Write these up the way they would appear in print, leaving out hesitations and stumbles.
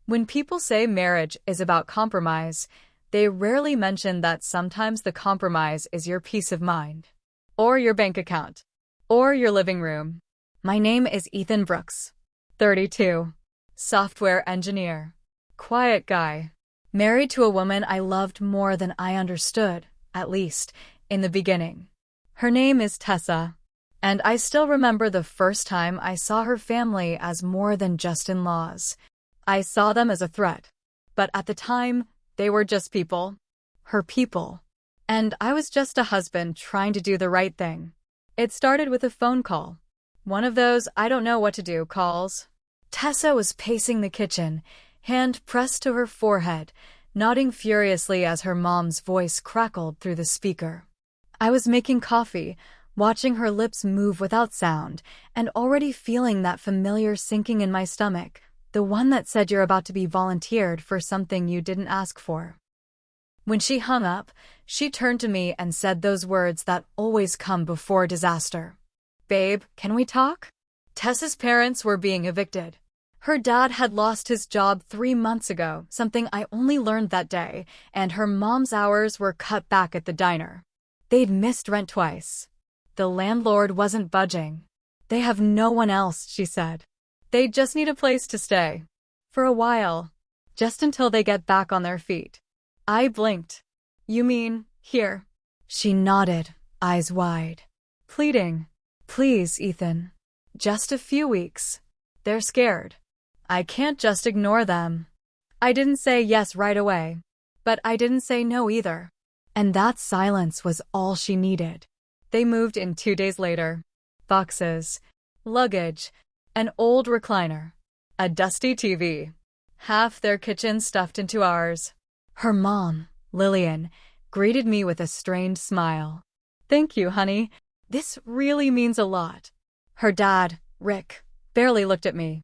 When people say marriage is about compromise, they rarely mention that sometimes the compromise is your peace of mind, or your bank account, or your living room. My name is Ethan Brooks, 32, software engineer, quiet guy, married to a woman I loved more than I understood, at least in the beginning. Her name is Tessa, and I still remember the first time I saw her family as more than just in-laws. I saw them as a threat, but at the time, they were just people. Her people. And I was just a husband trying to do the right thing. It started with a phone call. One of those I don't know what to do calls. Tessa was pacing the kitchen, hand pressed to her forehead, nodding furiously as her mom's voice crackled through the speaker. I was making coffee, watching her lips move without sound, and already feeling that familiar sinking in my stomach, the one that said you're about to be volunteered for something you didn't ask for. When she hung up, she turned to me and said those words that always come before disaster. "Babe, can we talk?" Tessa's parents were being evicted. Her dad had lost his job 3 months ago, something I only learned that day, and her mom's hours were cut back at the diner. They'd missed rent twice. The landlord wasn't budging. "They have no one else," she said. "They just need a place to stay. For a while. Just until they get back on their feet." I blinked. "You mean, here?" She nodded, eyes wide. Pleading. "Please, Ethan. Just a few weeks. They're scared. I can't just ignore them." I didn't say yes right away. But I didn't say no either. And that silence was all she needed. They moved in 2 days later. Boxes. Luggage. An old recliner. A dusty TV. Half their kitchen stuffed into ours. Her mom, Lillian, greeted me with a strained smile. "Thank you, honey. This really means a lot." Her dad, Rick, barely looked at me.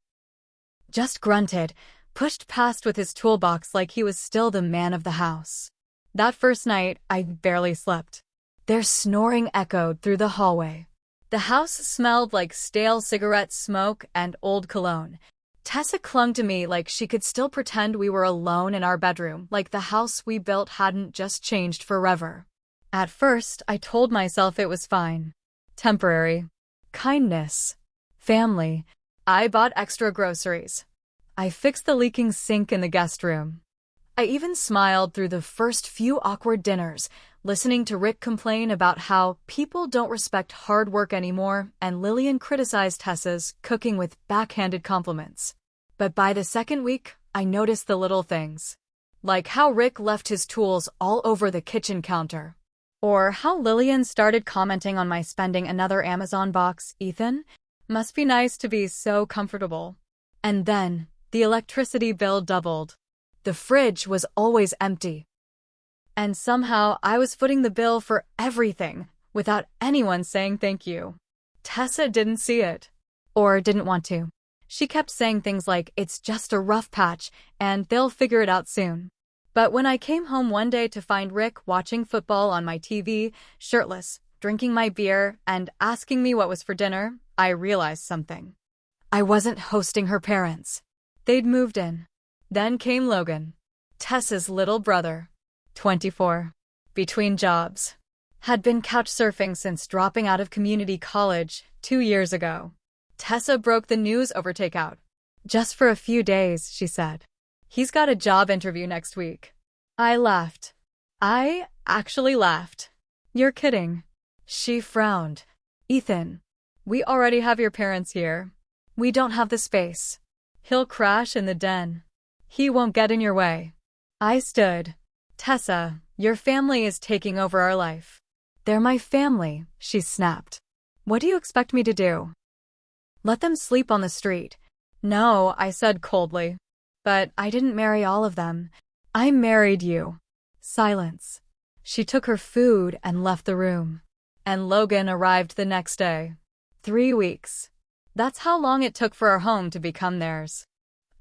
Just grunted, pushed past with his toolbox like he was still the man of the house. That first night, I barely slept. Their snoring echoed through the hallway. The house smelled like stale cigarette smoke and old cologne. Tessa clung to me like she could still pretend we were alone in our bedroom, like the house we built hadn't just changed forever. At first, I told myself it was fine. Temporary. Kindness. Family. I bought extra groceries. I fixed the leaking sink in the guest room. I even smiled through the first few awkward dinners, listening to Rick complain about how people don't respect hard work anymore, and Lillian criticized Tessa's cooking with backhanded compliments. But by the second week, I noticed the little things. Like how Rick left his tools all over the kitchen counter. Or how Lillian started commenting on my spending another Amazon box. "Ethan, must be nice to be so comfortable." And then, the electricity bill doubled. The fridge was always empty. And somehow I was footing the bill for everything, without anyone saying thank you. Tessa didn't see it. Or didn't want to. She kept saying things like, "It's just a rough patch, and they'll figure it out soon." But when I came home one day to find Rick watching football on my TV, shirtless, drinking my beer, and asking me what was for dinner, I realized something. I wasn't hosting her parents. They'd moved in. Then came Logan, Tessa's little brother, 24, between jobs. Had been couch surfing since dropping out of community college 2 years ago. Tessa broke the news over takeout. "Just for a few days," she said. "He's got a job interview next week." I laughed. I actually laughed. "You're kidding." She frowned. "Ethan, we already have your parents here. We don't have the space. He'll crash in the den. He won't get in your way." I stood. "Tessa, your family is taking over our life." "They're my family," she snapped. "What do you expect me to do? Let them sleep on the street?" "No," I said coldly. "But I didn't marry all of them. I married you." Silence. She took her food and left the room. And Logan arrived the next day. 3 weeks. That's how long it took for our home to become theirs.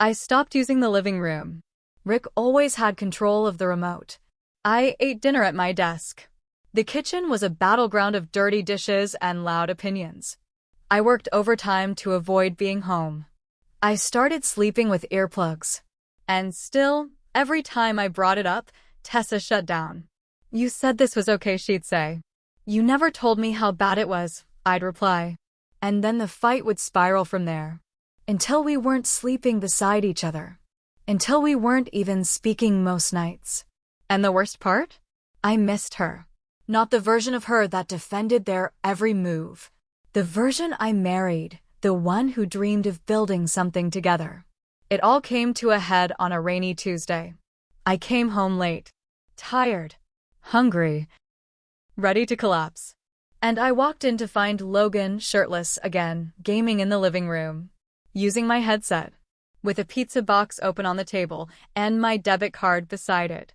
I stopped using the living room. Rick always had control of the remote. I ate dinner at my desk. The kitchen was a battleground of dirty dishes and loud opinions. I worked overtime to avoid being home. I started sleeping with earplugs. And still, every time I brought it up, Tessa shut down. You said this was okay, she'd say. You never told me how bad it was, I'd reply. And then the fight would spiral from there. Until we weren't sleeping beside each other. Until we weren't even speaking most nights. And the worst part? I missed her. Not the version of her that defended their every move. The version I married, the one who dreamed of building something together. It all came to a head on a rainy Tuesday. I came home late. Tired. Hungry. Ready to collapse. And I walked in to find Logan shirtless again, gaming in the living room. Using my headset. With a pizza box open on the table and my debit card beside it.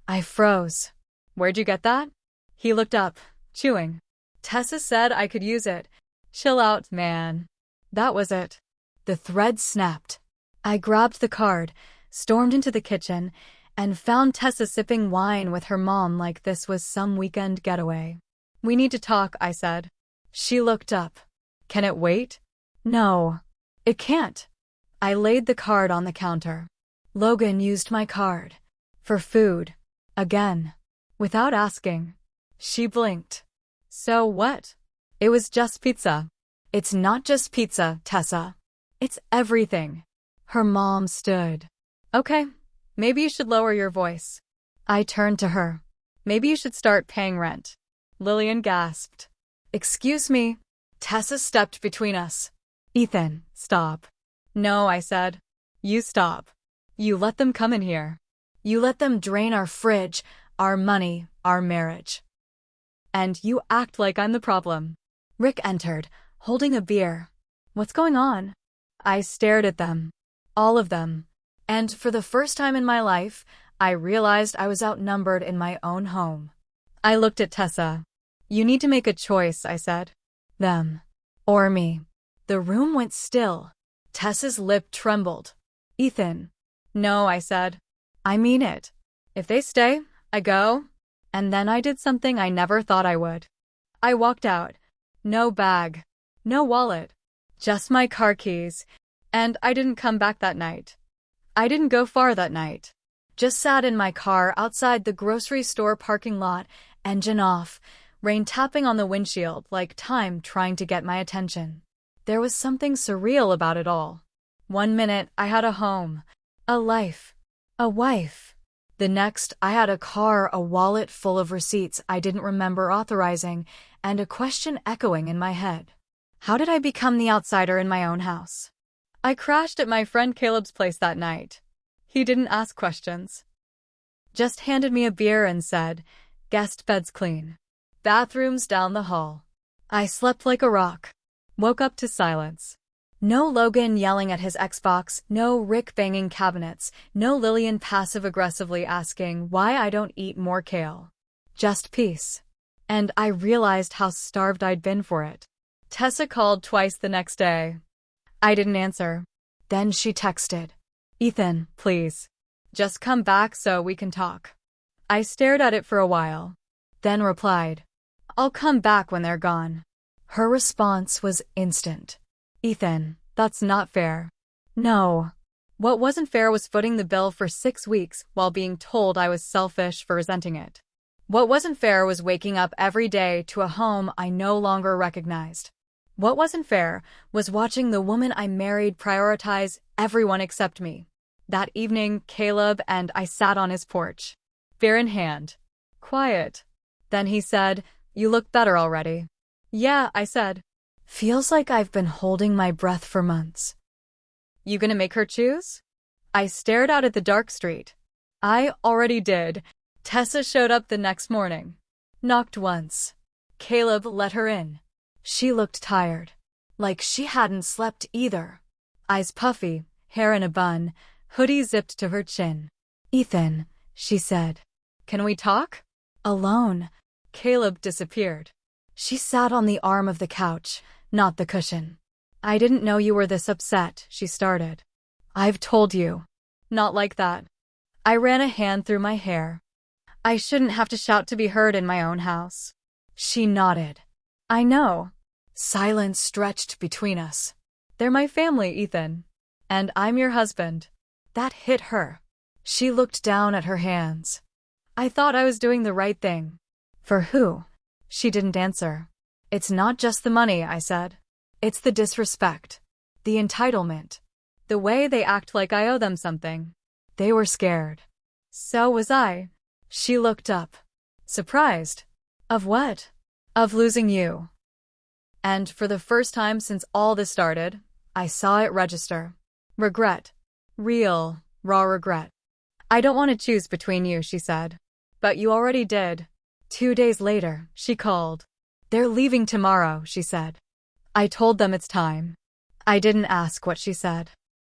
I froze. Where'd you get that? He looked up, chewing. Tessa said I could use it. Chill out, man. That was it. The thread snapped. I grabbed the card, stormed into the kitchen, and found Tessa sipping wine with her mom like this was some weekend getaway. We need to talk, I said. She looked up. Can it wait? No. It can't. I laid the card on the counter. Logan used my card. For food. Again. Without asking. She blinked. So what? It was just pizza. It's not just pizza, Tessa. It's everything. Her mom stood. Okay, maybe you should lower your voice. I turned to her. Maybe you should start paying rent. Lillian gasped. Excuse me. Tessa stepped between us. Ethan, stop. No, I said. You stop. You let them come in here. You let them drain our fridge, our money, our marriage. And you act like I'm the problem. Rick entered, holding a beer. What's going on? I stared at them. All of them. And for the first time in my life, I realized I was outnumbered in my own home. I looked at Tessa. You need to make a choice, I said. Them. Or me. The room went still. Tessa's lip trembled. Ethan. No, I said. I mean it. If they stay, I go. And then I did something I never thought I would. I walked out. No bag. No wallet. Just my car keys. And I didn't come back that night. I didn't go far that night. Just sat in my car outside the grocery store parking lot, engine off, rain tapping on the windshield like time trying to get my attention. There was something surreal about it all. 1 minute, I had a home, a life, a wife. The next, I had a car, a wallet full of receipts I didn't remember authorizing, and a question echoing in my head. How did I become the outsider in my own house? I crashed at my friend Caleb's place that night. He didn't ask questions. Just handed me a beer and said, guest bed's clean. Bathrooms down the hall. I slept like a rock. Woke up to silence. No Logan yelling at his Xbox, no Rick banging cabinets, no Lillian passive-aggressively asking why I don't eat more kale. Just peace. And I realized how starved I'd been for it. Tessa called twice the next day. I didn't answer. Then she texted. Ethan, please. Just come back so we can talk. I stared at it for a while. Then replied. I'll come back when they're gone. Her response was instant. Ethan, that's not fair. No. What wasn't fair was footing the bill for 6 weeks while being told I was selfish for resenting it. What wasn't fair was waking up every day to a home I no longer recognized. What wasn't fair was watching the woman I married prioritize everyone except me. That evening, Caleb and I sat on his porch. Beer in hand. Quiet. Then he said, You look better already. Yeah, I said. Feels like I've been holding my breath for months. You gonna make her choose? I stared out at the dark street. I already did. Tessa showed up the next morning. Knocked once. Caleb let her in. She looked tired. Like she hadn't slept either. Eyes puffy, hair in a bun, hoodie zipped to her chin. Ethan, she said. Can we talk? Alone. Caleb disappeared. She sat on the arm of the couch, not the cushion. I didn't know you were this upset, she started. I've told you. Not like that. I ran a hand through my hair. I shouldn't have to shout to be heard in my own house. She nodded. I know. Silence stretched between us. They're my family, Ethan. And I'm your husband. That hit her. She looked down at her hands. I thought I was doing the right thing. For who? She didn't answer. It's not just the money, I said. It's the disrespect. The entitlement. The way they act like I owe them something. They were scared. So was I. She looked up. Surprised. Of what? Of losing you. And for the first time since all this started, I saw it register. Regret. Real, raw regret. I don't want to choose between you, she said. But you already did. 2 days later, she called. They're leaving tomorrow, she said. I told them it's time. I didn't ask what she said.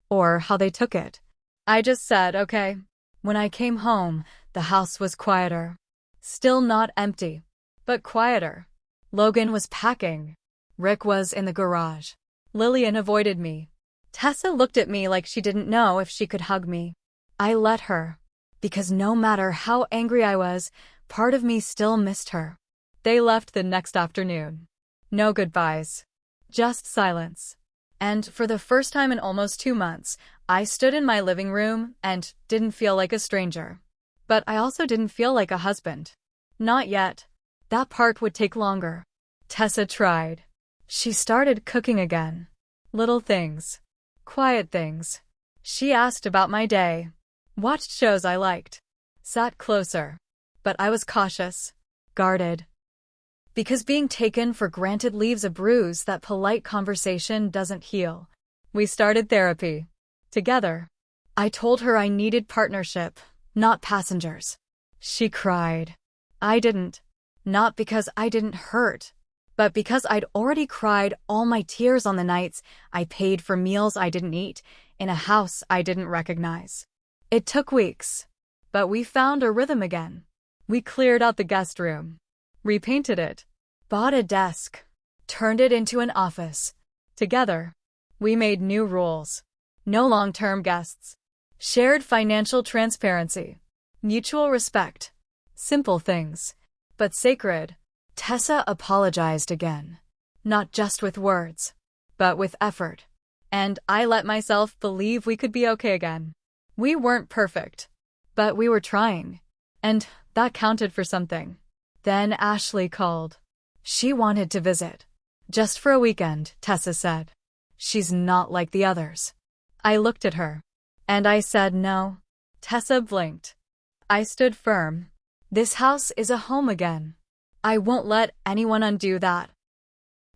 Or how they took it. I just said, okay. When I came home, the house was quieter. Still not empty, but quieter. Logan was packing. Rick was in the garage. Lillian avoided me. Tessa looked at me like she didn't know if she could hug me. I let her. Because no matter how angry I was, part of me still missed her. They left the next afternoon. No goodbyes. Just silence. And for the first time in almost 2 months, I stood in my living room and didn't feel like a stranger. But I also didn't feel like a husband. Not yet. That part would take longer. Tessa tried. She started cooking again. Little things. Quiet things. She asked about my day. Watched shows I liked. Sat closer. But I was cautious. Guarded. Because being taken for granted leaves a bruise that polite conversation doesn't heal. We started therapy. Together. I told her I needed partnership, not passengers. She cried. I didn't. Not because I didn't hurt, but because I'd already cried all my tears on the nights I paid for meals I didn't eat in a house I didn't recognize. It took weeks, but we found a rhythm again. We cleared out the guest room, repainted it, bought a desk, turned it into an office. Together, we made new rules. No long-term guests. Shared financial transparency. Mutual respect. Simple things, but sacred. Tessa apologized again. Not just with words, but with effort. And I let myself believe we could be okay again. We weren't perfect, but we were trying. And that counted for something. Then Ashley called. She wanted to visit. Just for a weekend, Tessa said. She's not like the others. I looked at her. And I said no. Tessa blinked. I stood firm. This house is a home again. I won't let anyone undo that.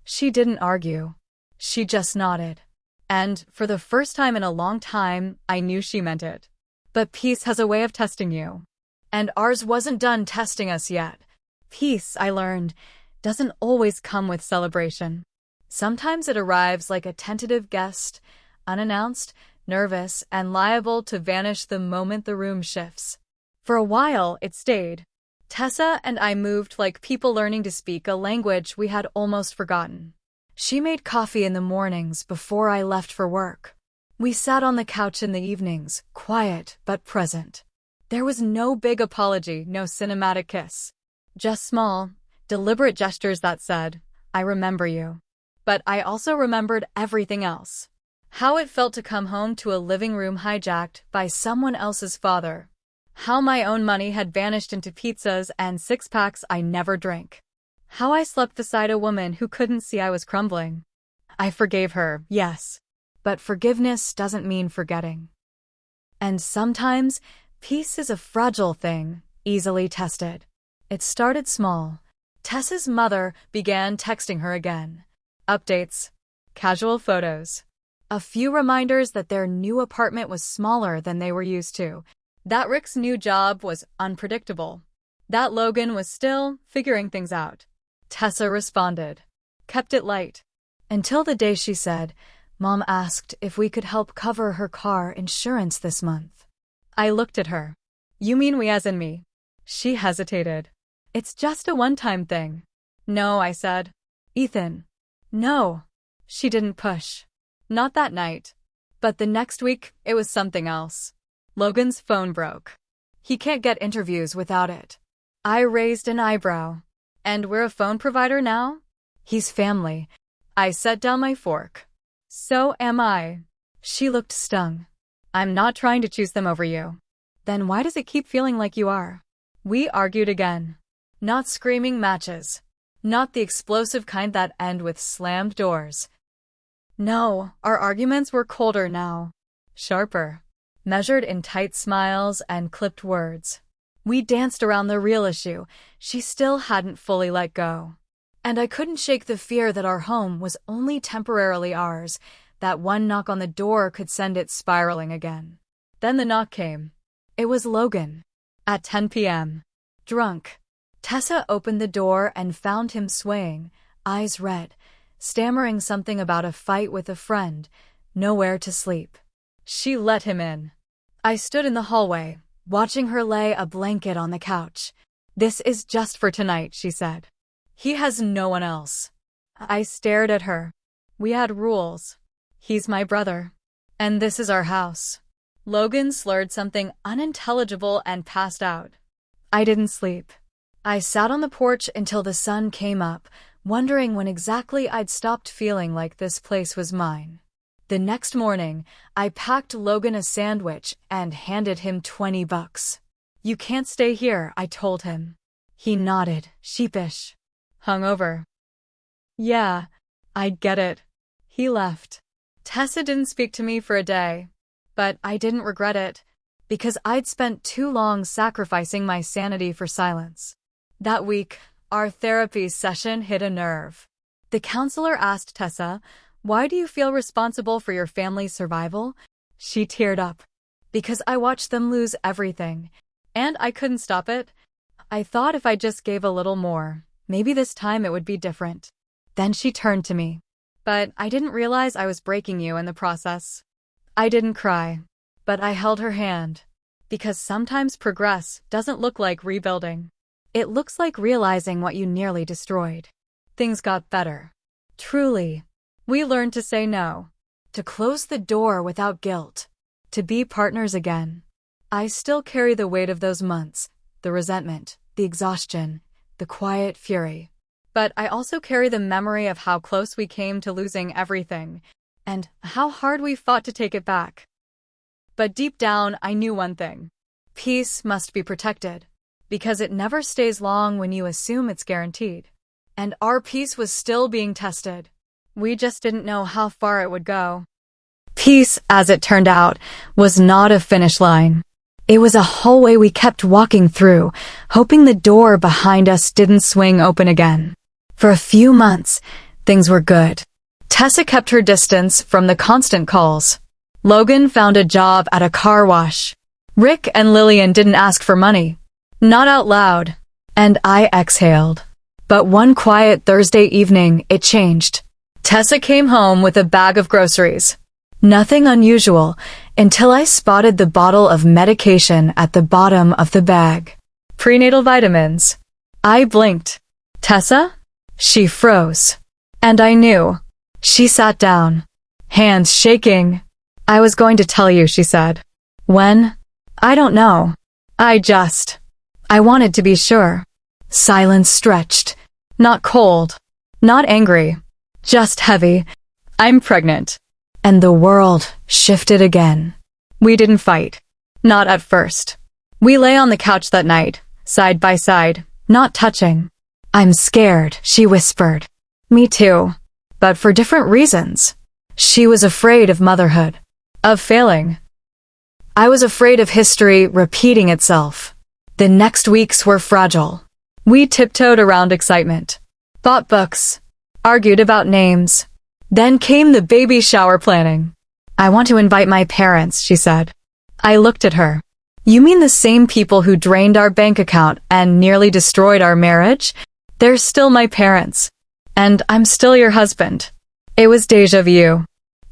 She didn't argue. She just nodded. And for the first time in a long time, I knew she meant it. But peace has a way of testing you. And ours wasn't done testing us yet. Peace, I learned, doesn't always come with celebration. Sometimes it arrives like a tentative guest, unannounced, nervous, and liable to vanish the moment the room shifts. For a while, it stayed. Tessa and I moved like people learning to speak a language we had almost forgotten. She made coffee in the mornings before I left for work. We sat on the couch in the evenings, quiet but present. There was no big apology, no cinematic kiss. Just small, deliberate gestures that said, I remember you. But I also remembered everything else. How it felt to come home to a living room hijacked by someone else's father. How my own money had vanished into pizzas and six-packs I never drank. How I slept beside a woman who couldn't see I was crumbling. I forgave her, yes. But forgiveness doesn't mean forgetting. And sometimes, peace is a fragile thing, easily tested. It started small. Tessa's mother began texting her again. Updates. Casual photos. A few reminders that their new apartment was smaller than they were used to. That Rick's new job was unpredictable. That Logan was still figuring things out. Tessa responded. Kept it light. Until the day she said, Mom asked if we could help cover her car insurance this month. I looked at her. You mean we as in me? She hesitated. It's just a one-time thing. No, I said. Ethan. No. She didn't push. Not that night. But the next week, it was something else. Logan's phone broke. He can't get interviews without it. I raised an eyebrow. And we're a phone provider now? He's family. I set down my fork. So am I. She looked stung. I'm not trying to choose them over you. Then why does it keep feeling like you are? We argued again. Not screaming matches. Not the explosive kind that end with slammed doors. No, our arguments were colder now. Sharper. Measured in tight smiles and clipped words. We danced around the real issue. She still hadn't fully let go. And I couldn't shake the fear that our home was only temporarily ours, that one knock on the door could send it spiraling again. Then the knock came. It was Logan. At 10 p.m. Drunk. Tessa opened the door and found him swaying, eyes red, stammering something about a fight with a friend, nowhere to sleep. She let him in. I stood in the hallway, watching her lay a blanket on the couch. "This is just for tonight," she said. "He has no one else." I stared at her. We had rules. He's my brother. And this is our house. Logan slurred something unintelligible and passed out. I didn't sleep. I sat on the porch until the sun came up, wondering when exactly I'd stopped feeling like this place was mine. The next morning, I packed Logan a sandwich and handed him $20. "You can't stay here," I told him. He nodded, sheepish. "Hungover." "Yeah, I get it." He left. Tessa didn't speak to me for a day, but I didn't regret it, because I'd spent too long sacrificing my sanity for silence. That week, our therapy session hit a nerve. The counselor asked Tessa, "Why do you feel responsible for your family's survival?" She teared up. "Because I watched them lose everything, and I couldn't stop it. I thought if I just gave a little more, maybe this time it would be different." Then she turned to me. "But I didn't realize I was breaking you in the process." I didn't cry, but I held her hand. Because sometimes progress doesn't look like rebuilding. It looks like realizing what you nearly destroyed. Things got better. Truly. We learned to say no. To close the door without guilt. To be partners again. I still carry the weight of those months. The resentment, the exhaustion, the quiet fury. But I also carry the memory of how close we came to losing everything, and how hard we fought to take it back. But deep down, I knew one thing. Peace must be protected. Because it never stays long when you assume it's guaranteed. And our peace was still being tested. We just didn't know how far it would go. Peace, as it turned out, was not a finish line. It was a hallway we kept walking through, hoping the door behind us didn't swing open again. For a few months, things were good. Tessa kept her distance from the constant calls. Logan found a job at a car wash. Rick and Lillian didn't ask for money. Not out loud. And I exhaled. But one quiet Thursday evening, it changed. Tessa came home with a bag of groceries. Nothing unusual, until I spotted the bottle of medication at the bottom of the bag. Prenatal vitamins. I blinked. "Tessa?" She froze. And I knew. She sat down. Hands shaking. "I was going to tell you," she said. "When?" "I don't know. I wanted to be sure." Silence stretched. Not cold. Not angry. Just heavy. "I'm pregnant." And the world shifted again. We didn't fight. Not at first. We lay on the couch that night, side by side, not touching. "I'm scared," she whispered. Me too. But for different reasons. She was afraid of motherhood. Of failing. I was afraid of history repeating itself. The next weeks were fragile. We tiptoed around excitement. Bought books. Argued about names. Then came the baby shower planning. "I want to invite my parents," she said. I looked at her. "You mean the same people who drained our bank account and nearly destroyed our marriage? They're still my parents. And I'm still your husband." It was déjà vu.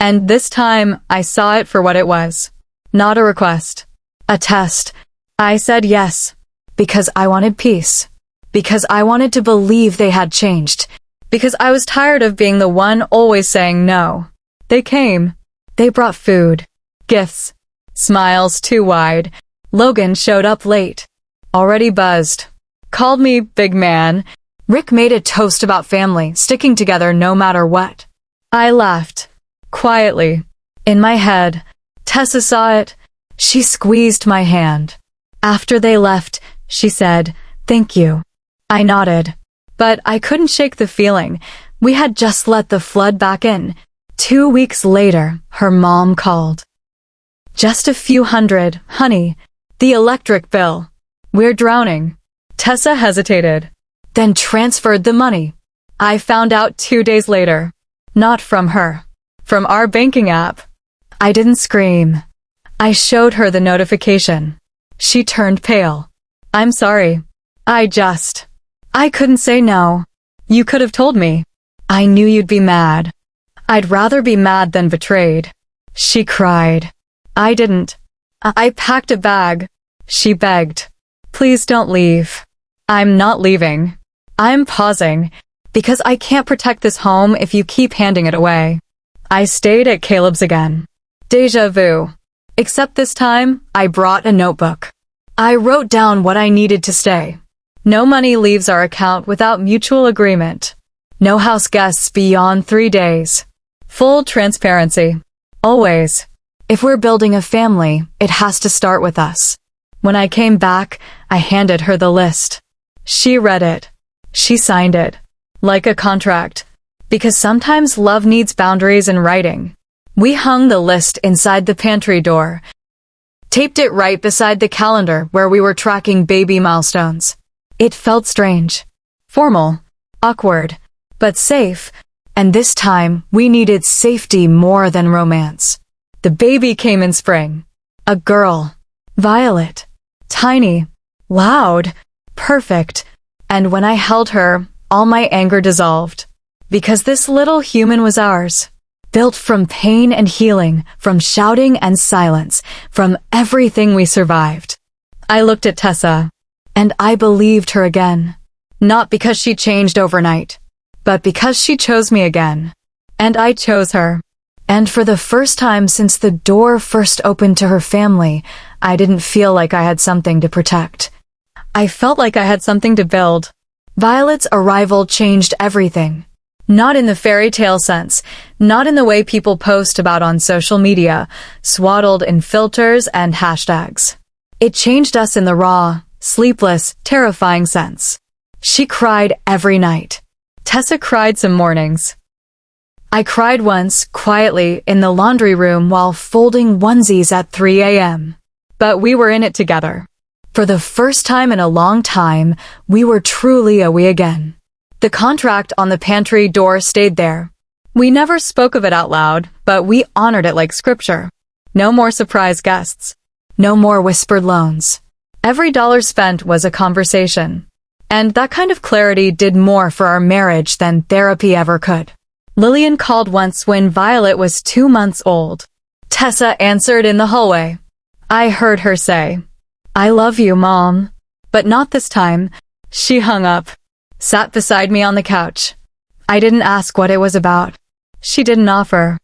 And this time, I saw it for what it was. Not a request. A test. I said yes. Because I wanted peace. Because I wanted to believe they had changed. Because I was tired of being the one always saying no. They came. They brought food. Gifts. Smiles too wide. Logan showed up late. Already buzzed. Called me big man. Rick made a toast about family, sticking together no matter what. I laughed. Quietly. In my head. Tessa saw it. She squeezed my hand. After they left, she said, "Thank you." I nodded. But I couldn't shake the feeling. We had just let the flood back in. 2 weeks later, her mom called. "Just a few hundred, honey. The electric bill. We're drowning." Tessa hesitated, then transferred the money. I found out 2 days later. Not from her. From our banking app. I didn't scream. I showed her the notification. She turned pale. "I'm sorry. I couldn't say no. You could have told me. I knew you'd be mad." "I'd rather be mad than betrayed." She cried. I didn't. I packed a bag. She begged. "Please don't leave." "I'm not leaving. I'm pausing, because I can't protect this home if you keep handing it away." I stayed at Caleb's again. Deja vu. Except this time, I brought a notebook. I wrote down what I needed to stay. No money leaves our account without mutual agreement. No house guests beyond 3 days. Full transparency. Always. If we're building a family, it has to start with us. When I came back, I handed her the list. She read it. She signed it. Like a contract. Because sometimes love needs boundaries in writing. We hung the list inside the pantry door. Taped it right beside the calendar where we were tracking baby milestones. It felt strange. Formal. Awkward. But safe. And this time, we needed safety more than romance. The baby came in spring. A girl. Violet. Tiny. Loud. Perfect. And when I held her, all my anger dissolved. Because this little human was ours. Built from pain and healing, from shouting and silence, from everything we survived. I looked at Tessa, and I believed her again. Not because she changed overnight, but because she chose me again. And I chose her. And for the first time since the door first opened to her family, I didn't feel like I had something to protect. I felt like I had something to build. Violet's arrival changed everything. Not in the fairy tale sense, not in the way people post about on social media, swaddled in filters and hashtags. It changed us in the raw, sleepless, terrifying sense. She cried every night. Tessa cried some mornings. I cried once, quietly, in the laundry room while folding onesies at 3 a.m. But we were in it together. For the first time in a long time, we were truly a we again. The contract on the pantry door stayed there. We never spoke of it out loud, but we honored it like scripture. No more surprise guests. No more whispered loans. Every dollar spent was a conversation. And that kind of clarity did more for our marriage than therapy ever could. Lillian called once when Violet was 2 months old. Tessa answered in the hallway. I heard her say, "I love you, Mom." But not this time. She hung up. Sat beside me on the couch. I didn't ask what it was about. She didn't offer.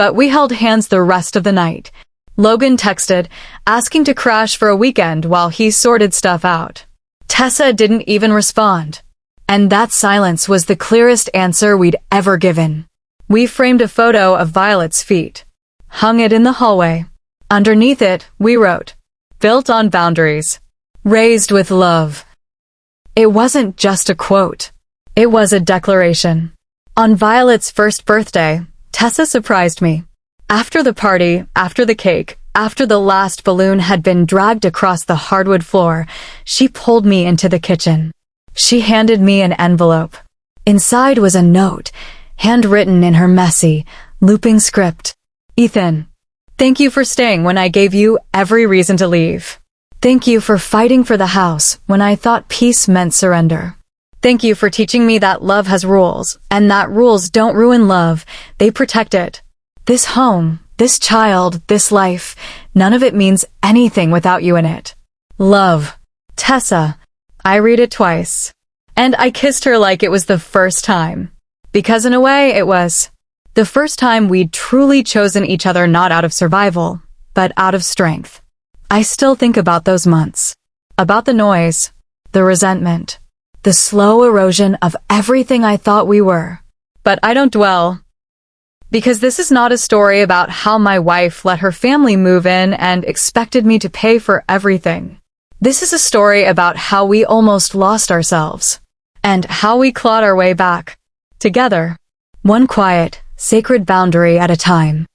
But we held hands the rest of the night. Logan texted, asking to crash for a weekend while he sorted stuff out. Tessa didn't even respond. And that silence was the clearest answer we'd ever given. We framed a photo of Violet's feet. Hung it in the hallway. Underneath it, we wrote, "Built on boundaries. Raised with love." It wasn't just a quote. It was a declaration. On Violet's first birthday, Tessa surprised me. After the party, after the cake, after the last balloon had been dragged across the hardwood floor, she pulled me into the kitchen. She handed me an envelope. Inside was a note, handwritten in her messy, looping script. "Ethan, thank you for staying when I gave you every reason to leave. Thank you for fighting for the house when I thought peace meant surrender. Thank you for teaching me that love has rules, and that rules don't ruin love, they protect it. This home, this child, this life, none of it means anything without you in it. Love. Tessa." I read it twice. And I kissed her like it was the first time. Because in a way, it was. The first time we'd truly chosen each other not out of survival, but out of strength. I still think about those months. About the noise, the resentment, the slow erosion of everything I thought we were. But I don't dwell. Because this is not a story about how my wife let her family move in and expected me to pay for everything. This is a story about how we almost lost ourselves and how we clawed our way back together, one quiet, sacred boundary at a time.